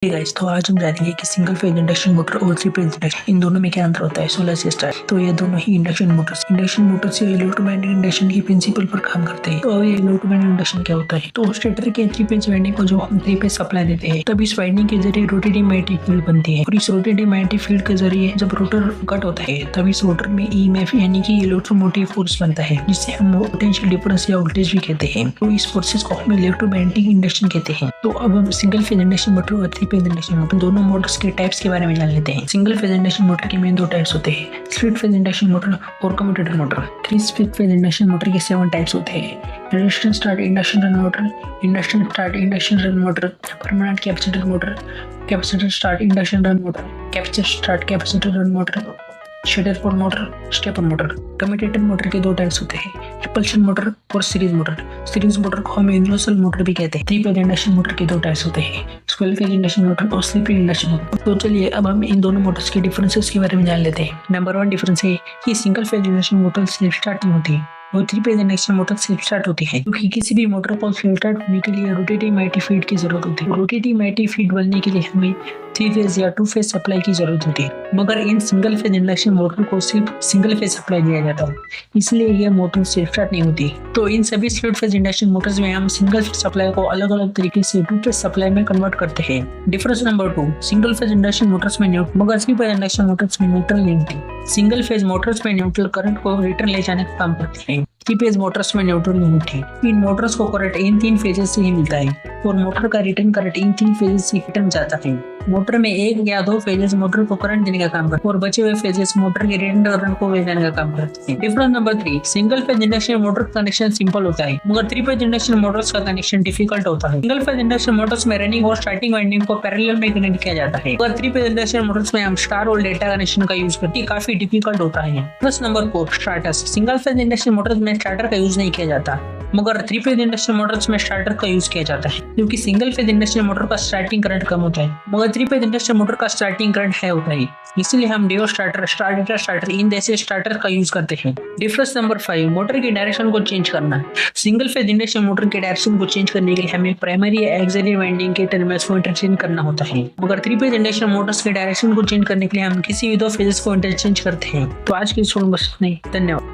Guys, तो आज हम जानेंगे कि सिंगल फेज इंडक्शन मोटर और थ्री फेज इंडक्शन इन दोनों में क्या अंतर होता है। So let's start. तो ये दोनों ही इंडक्शन मोटर्स से इलेक्ट्रोमैग्नेटिक इंडक्शन की प्रिंसिपल पर काम करते हैं। तो अब ये इलेक्ट्रोमैग्नेटिक इंडक्शन क्या होता है। तो स्टेटर के थ्री फेज वाइंडिंग को जो हम थ्री फेज सप्लाई देते हैं, तब इस वाइंडिंग के जरिए रोटेटिंग मैग्नेटिक फील्ड बनती है और इस रोटेटिंग मैग्नेटिक फील्ड के जरिए जब रोटर कट होता है तब इस रोटर में ईएमएफ यानी कि इलेक्ट्रोमोटिव फोर्स बनता है, जिससे हम पोटेंशियल डिफरेंस या वोल्टेज भी कहते हैं। तो इस फोर्सेस को हम इलेक्ट्रोमैग्नेटिक इंडक्शन कहते हैं। तो अब हम सिंगल फेज इंडक्शन मोटर और थ्री फेज इंडक्शन मोटर दोनों मोटर्स के टाइप्स के बारे में जान लेते हैं। सिंगल फेज इंडक्शन मोटर के मेन दो टाइप्स होते हैं, स्प्लिट फेज इंडक्शन मोटर और commutator motor. Three split phase induction motor के 7 टाइप्स होते हैं। Induction start induction run motor, induction start induction run motor, permanent capacitor motor, capacitor start induction run motor, capacitor start capacitor run motor, shader motor, stepper motor. Commutator motor के 2 types होते हैं, repulsion motor और series motor. Series motor को हम universal motor भी कहते हैं। Three phase induction motor के 2 टाइप्स होते हैं, स्क्वेयर फेज इंडक्शन मोटर और थ्री फेज इंडक्शन मोटर। तो चलिए अब हम इन दोनों मोटर्स के डिफरेंसेस के बारे में जान लेते हैं। नंबर 1 डिफरेंस है कि single phase induction motor self starting होती है और three phase induction motor self start होती है, क्योंकि किसी भी मोटर को सेल्फ स्टार्ट होने के लिए रोटेटिंग मैग्नेटिक फील्ड की जरूरत होती है। रोटेटिंग मैग्नेटिक फील्ड बनने के लिए हमें थ्री फेज या 2 फेज सप्लाई की जरूरत होती है, मगर in single phase induction motor को सिर्फ सिंगल फेज सप्लाई दिया जाता है, इसलिए यह मोटर सेल्फ स्टार्ट नहीं होती। तो इन सभी स्प्लिट फेज इंडक्शन मोटर्स में हम सिंगल फेज सप्लाई को अलग अलग तरीके से 2 फेज सप्लाई में कन्वर्ट करते हैं। Difference number 2, single phase induction Motors में न्यूट्रल, मगर थ्री फेज इंडक्शन मोटर्स में न्यूट्रल नहीं होती। सिंगल फेज मोटर्स में न्यूट्रल करंट को रिटर्न ले जाने का काम करते हैं, थ्री फेज मोटर्स में न्यूट्रल नहीं होती। इन मोटर्स को करंट इन 3 फेजेस से ही मिलता है और मोटर का रिटर्न करंट इन 3 फेजेस से रिटर्न जाता है। मोटर में 1 या 2 फेजेस मोटर को करंट देने का काम करते हैं और बचे हुए फेजेस मोटर के रिटर्न करंट को ले जाने का काम करते हैं। Difference number 3, single phase induction motor का कनेक्शन सिंपल होता है, मगर थ्री फेज इंडक्शन मोटर्स का कनेक्शन डिफिकल्ट होता है। सिंगल फेज इंडक्शन मोटर्स में रनिंग और स्टार्टिंग वाइंडिंग को पैरेलल में कनेक्ट किया जाता है, मगर थ्री फेज इंडक्शन मोटर्स में हम स्टार और डेल्टा कनेक्शन का यूज करते हैं, काफी डिफिकल्ट होता है। Difference number 4, starters. Single phase induction Motors में स्टार्टर का यूज नहीं किया जाता, मगर थ्री फेज इंडक्शन मोटर्स में स्टार्टर का यूज किया जाता है, क्योंकि सिंगल फेज इंडक्शन मोटर का स्टार्टिंग करंट कम होता है, मगर थ्री फेज इंडक्शन मोटर का स्टार्टिंग करंट हाई होता है, इसलिए हम डिओ स्टार्टर, स्टार स्टार्टर इन जैसे स्टार्टर का यूज करते हैं। डिफरेंस नंबर 5, मोटर की डायरेक्शन को चेंज करना। सिंगल फेज इंडक्शन मोटर के डायरेक्शन को चेंज करने के लिए हमें प्राइमरी या एक्सिलरी वाइंडिंग के टर्मिनल्स को इंटरचेंज करना होता है, मगर थ्री फेज इंडक्शन मोटर्स के डायरेक्शन को चेंज करने के लिए हम किसी भी 2 फेजेस को इंटरचेंज करते हैं। तो आज की इस वीडियो में बस इतना ही। धन्यवाद।